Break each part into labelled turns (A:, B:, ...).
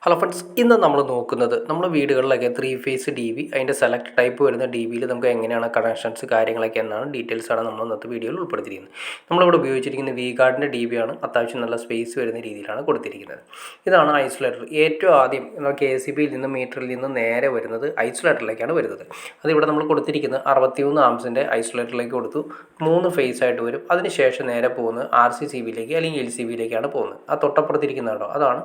A: Hello friends, ഇന്ന് നമ്മൾ നോക്കുന്നത് നമ്മുടെ വീടുകളിലൊക്കെ 3 ഫേസ് ഡി വി അതിൻ്റെ സെലക്ട് ടൈപ്പ് വരുന്ന ഡി വിയിൽ നമുക്ക് എങ്ങനെയാണ് കണക്ഷൻസ് കാര്യങ്ങളൊക്കെ എന്നാണ് ഡീറ്റെയിൽസാണ് നമ്മൾ ഇന്നത്തെ വീഡിയോയിൽ ഉൾപ്പെടുത്തിയിരിക്കുന്നത്. നമ്മളിവിടെ ഉപയോഗിച്ചിരിക്കുന്ന വി ഗാർഡിൻ്റെ ഡി വി ആണ്. അത്യാവശ്യം നല്ല സ്പേസ് വരുന്ന രീതിയിലാണ് കൊടുത്തിരിക്കുന്നത്. ഇതാണ് ഐസൊലേറ്റർ. ഏറ്റവും ആദ്യം KCBയിൽ നിന്ന് മീറ്ററിൽ നിന്ന് നേരെ വരുന്നത് ഐസൊലേറ്ററിലേക്കാണ് വരുന്നത്. അതിവിടെ നമ്മൾ കൊടുത്തിരിക്കുന്നത് 61 ആംസിൻ്റെ ഐസൊലേറ്ററിലേക്ക് കൊടുത്തു. 3 ഫേസ് ആയിട്ട് വരും. അതിനുശേഷം നേരെ പോകുന്നത് RCCBയിലേക്ക് അല്ലെങ്കിൽ LCBയിലേക്കാണ് പോകുന്നത്. ആ തൊട്ടപ്പുറത്തിരിക്കുന്നതാണോ അതാണ്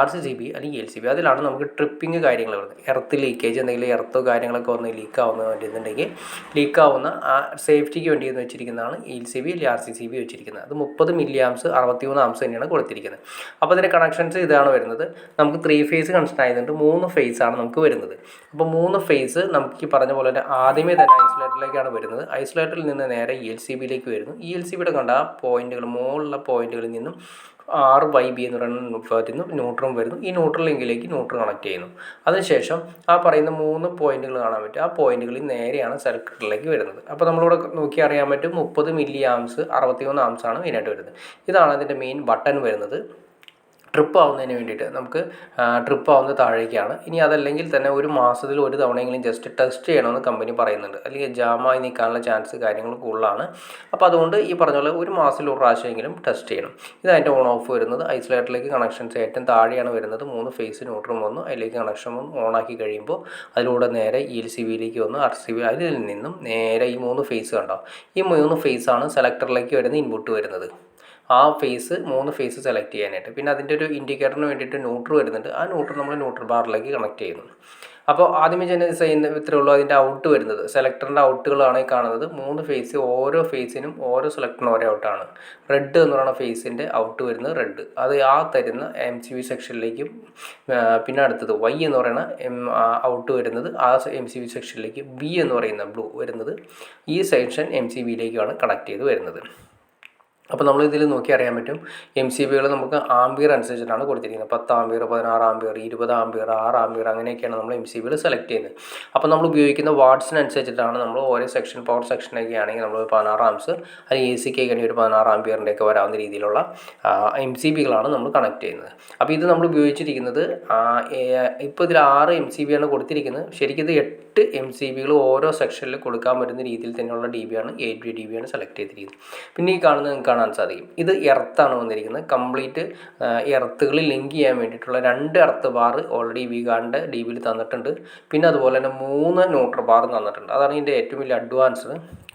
A: RCCB അല്ലെങ്കിൽ LCB. അതിലാണ് നമുക്ക് ട്രിപ്പിങ് കാര്യങ്ങൾ വരുന്നത്. എർത്ത് ലീക്കേജ് എന്തെങ്കിലും എർത്തോ കാര്യങ്ങളൊക്കെ വന്ന് ലീക്കാവുന്ന വേണ്ടിയിട്ടുണ്ടെങ്കിൽ ലീക്കാവുന്ന ആ സേഫ്റ്റിക്ക് വേണ്ടി എന്ന് വെച്ചിരിക്കുന്നതാണ് LCB അല്ലെങ്കിൽ RCCB വെച്ചിരിക്കുന്നത്. അത് 30 മില്ലി ആംസ് 61 ആംസ് തന്നെയാണ് കൊടുത്തിരിക്കുന്നത്. അപ്പോൾ അതിൻ്റെ കണക്ഷൻസ് ഇതാണ് വരുന്നത്. നമുക്ക് 3 ഫേസ് കണക്ഷൻ ആയതുകൊണ്ട് 3 ഫേസ് ആണ് നമുക്ക് വരുന്നത്. അപ്പോൾ 3 ഫേസ് നമുക്ക് ഈ പറഞ്ഞ പോലെ തന്നെ ആദ്യമേ തന്നെ ഐസൊലേറ്ററിലേക്കാണ് വരുന്നത്. ഐസൊലേറ്ററിൽ നിന്ന് നേരെ LCBയിലേക്ക് വരുന്നു. LCBയുടെ കണ്ട ആ പോയിന്റുകൾ മുകളിലുള്ള പോയിന്റുകളിൽ നിന്നും RYB എന്ന് പറയുന്ന ന്യൂട്രൽ വരുന്നു. ഈ ന്യൂട്രൽ ലിങ്കിലേക്ക് ന്യൂട്രൽ കണക്ട് ചെയ്യുന്നു. അതിനുശേഷം ആ പറയുന്ന 3 പോയിന്റുകൾ കാണാൻ പറ്റും. ആ പോയിന്റുകളിൽ നേരെയാണ് സെലക്ടറിലേക്ക് വരുന്നത്. അപ്പോൾ നമ്മളിവിടെ നോക്കി അറിയാൻ പറ്റും 30 മില്ലി ആംസ് 61 ആംസ് ആണ് മെയിനായിട്ട് വരുന്നത്. ഇതാണ് അതിൻ്റെ മെയിൻ ബട്ടൺ വരുന്നത്. ട്രിപ്പ് ആവുന്നതിന് വേണ്ടിയിട്ട് നമുക്ക് ട്രിപ്പ് ആവുന്നത് താഴേക്കാണ്. ഇനി അതല്ലെങ്കിൽ തന്നെ ഒരു മാസത്തിൽ ഒരു തവണയെങ്കിലും ജസ്റ്റ് ടെസ്റ്റ് ചെയ്യണമെന്ന് കമ്പനി പറയുന്നുണ്ട്. അല്ലെങ്കിൽ ജാമായി നിൽക്കാനുള്ള ചാൻസ് കാര്യങ്ങൾ കൂടുതലാണ്. അപ്പോൾ അതുകൊണ്ട് ഈ പറഞ്ഞ പോലെ ഒരു മാസത്തിൽ ഒരു പ്രാവശ്യമെങ്കിലും ടെസ്റ്റ് ചെയ്യണം. ഇതതിൻ്റെ ഓൺ ഓഫ് വരുന്നത്. ഐസൊലേറ്ററിലേക്ക് കണക്ഷൻസ് ഏറ്റവും താഴെയാണ് വരുന്നത്. 3 ഫേസ് ന്യൂട്രൽ വന്നു. അതിലേക്ക് കണക്ഷൻ വന്നു. ഓണാക്കി കഴിയുമ്പോൾ അതിലൂടെ നേരെ LCBയിലേക്ക് വന്നു. RCB അതിൽ നിന്നും നേരെ ഈ 3 ഫേസ് കണ്ടോ, ഈ 3 ഫേസാണ് സെലക്ടറിലേക്ക് വരുന്ന ഇൻപുട്ട് വരുന്നത്. ആ ഫേസ് 3 ഫേസ് സെലക്ട് ചെയ്യാനായിട്ട്. പിന്നെ അതിൻ്റെ ഒരു ഇൻഡിക്കേറ്ററിന് വേണ്ടിയിട്ട് ന്യൂട്രൽ വരുന്നുണ്ട്. ആ ന്യൂട്രൽ നമ്മൾ ന്യൂട്രൽ ബാറിലേക്ക് കണക്ട് ചെയ്യുന്നു. അപ്പോൾ ആദ്യമേ തന്നെ ചെയ്യുന്ന ഇത്രയേ ഉള്ളൂ. അതിൻ്റെ ഔട്ട് വരുന്നത് സെലക്ടറിൻ്റെ ഔട്ടുകളാണ് ഈ കാണുന്നത്. 3 ഫേസ്, ഓരോ ഫേസിനും ഓരോ സെലക്ടറിനും ഓരോ ഔട്ടാണ്. റെഡ് എന്ന് പറയുന്ന ഫേസിൻ്റെ ഔട്ട് വരുന്നത് റെഡ്. അത് ആ തരുന്ന MCB സെക്ഷനിലേക്കും പിന്നെ അടുത്തത് Y എന്ന് പറയുന്ന ഔട്ട് വരുന്നത് ആ MCB സെക്ഷനിലേക്ക്, B എന്ന് പറയുന്ന ബ്ലൂ വരുന്നത് ഈ സെക്ഷൻ MCBയിലേക്കാണ് കണക്ട് ചെയ്ത് വരുന്നത്. അപ്പോൾ നമ്മളിതിൽ നോക്കി അറിയാൻ പറ്റും MCBകൾ നമുക്ക് ആംബിയർ അനുസരിച്ചിട്ടാണ് കൊടുത്തിരിക്കുന്നത്. 10 ആംബിയർ, 16 ആംബിയർ, 20 ആംബിയർ, 6 ആംബിയർ അങ്ങനെയൊക്കെയാണ് നമ്മൾ MCBകൾ സെലക്ട് ചെയ്യുന്നത്. അപ്പോൾ നമ്മൾ ഉപയോഗിക്കുന്ന വാട്ട്സിനനുസരിച്ചിട്ടാണ് നമ്മൾ ഓരോ സെക്ഷൻ പവർ സെക്ഷനൊക്കെ ആണെങ്കിൽ നമ്മൾ 16 ആംസ് അല്ലെങ്കിൽ AC ആണെങ്കിൽ ഒരു 16 ആംബിയറിൻ്റെയൊക്കെ വരാവുന്ന രീതിയിലുള്ള MCBകളാണ് നമ്മൾ കണക്ട് ചെയ്യുന്നത്. അപ്പോൾ ഇത് നമ്മൾ ഉപയോഗിച്ചിരിക്കുന്നത് ഇപ്പോൾ ഇതിൽ 6 MCBയാണ് കൊടുത്തിരിക്കുന്നത്. ശരിക്കും ഇത് 8 MCBകൾ ഓരോ സെക്ഷനിൽ കൊടുക്കാൻ പറ്റുന്ന രീതിയിൽ തന്നെയുള്ള DBയാണ് 8 DBയാണ് സെലക്ട് ചെയ്തിരിക്കുന്നത്. പിന്നെ ഈ കാണുന്നത് കാണാൻ സാധിക്കും. ഇത് എർത്താണ് വന്നിരിക്കുന്നത്. കംപ്ലീറ്റ് എർത്തുകൾ ലിങ്ക് ചെയ്യാൻ വേണ്ടിയിട്ടുള്ള 2 എർത്ത് ബാർ ഓൾറെഡി വി ഗാർഡിൻ്റെ DBയിൽ തന്നിട്ടുണ്ട്. പിന്നെ അതുപോലെ തന്നെ 3 ന്യൂട്രൽ ബാർ തന്നിട്ടുണ്ട്. അതാണ് ഇതിൻ്റെ ഏറ്റവും വലിയ അഡ്വാൻസ്.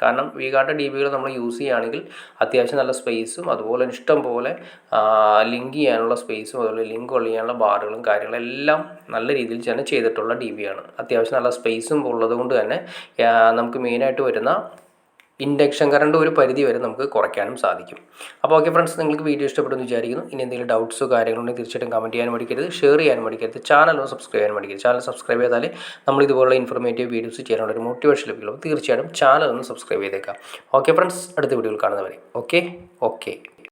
A: കാരണം വി ഗാർഡിൻ്റെ DBകൾ നമ്മൾ യൂസ് ചെയ്യുകയാണെങ്കിൽ അത്യാവശ്യം നല്ല സ്പേസും അതുപോലെ ഇഷ്ടം പോലെ ലിങ്ക് ചെയ്യാനുള്ള സ്പേസും അതുപോലെ ലിങ്ക് ചെയ്യാനുള്ള ബാറുകളും കാര്യങ്ങളും എല്ലാം നല്ല രീതിയിൽ തന്നെ ചെയ്തിട്ടുള്ള DBയാണ്. അത്യാവശ്യം നല്ല സ്പേസും ഉള്ളത് കൊണ്ട് തന്നെ നമുക്ക് മെയിനായിട്ട് വരുന്ന ഇൻഡക്ഷൻ കറണ്ട് ഒരു പരിധി വരെ നമുക്ക് കുറയ്ക്കാനും സാധിക്കും. അപ്പോൾ ഓക്കെ ഫ്രണ്ട്സ്, നിങ്ങൾക്ക് വീഡിയോ ഇഷ്ടപ്പെടുമെന്ന് വിചാരിക്കുന്നു. ഇനി എന്തെങ്കിലും ഡൗട്ട്സോ കാര്യങ്ങളുണ്ടെങ്കിൽ തീർച്ചയായിട്ടും കമൻറ്റ് ചെയ്യാനും മടിക്കരുത്, ഷെയർ ചെയ്യാനും മടിക്കരുത്, ചാനൽ സബ്സ്ക്രൈബ് ചെയ്യാനും മടിക്കരുത്. ചാനൽ സബ്സ്ക്രൈബ് ചെയ്താൽ നമ്മൾ ഇതുപോലുള്ള ഇൻഫോർമേറ്റീവ് വീഡിയോസ് ചെയ്യാനുള്ള ഒരു മോട്ടിവേഷൻ ലഭിക്കുള്ളൂ. തീർച്ചയായിട്ടും ചാനൽ ഒന്ന് സബ്സ്ക്രൈബ് ചെയ്തേക്കാം. ഓക്കെ ഫ്രണ്ട്സ്, അടുത്ത വീഡിയോയിൽ കാണുന്നവരെ ഓക്കെ.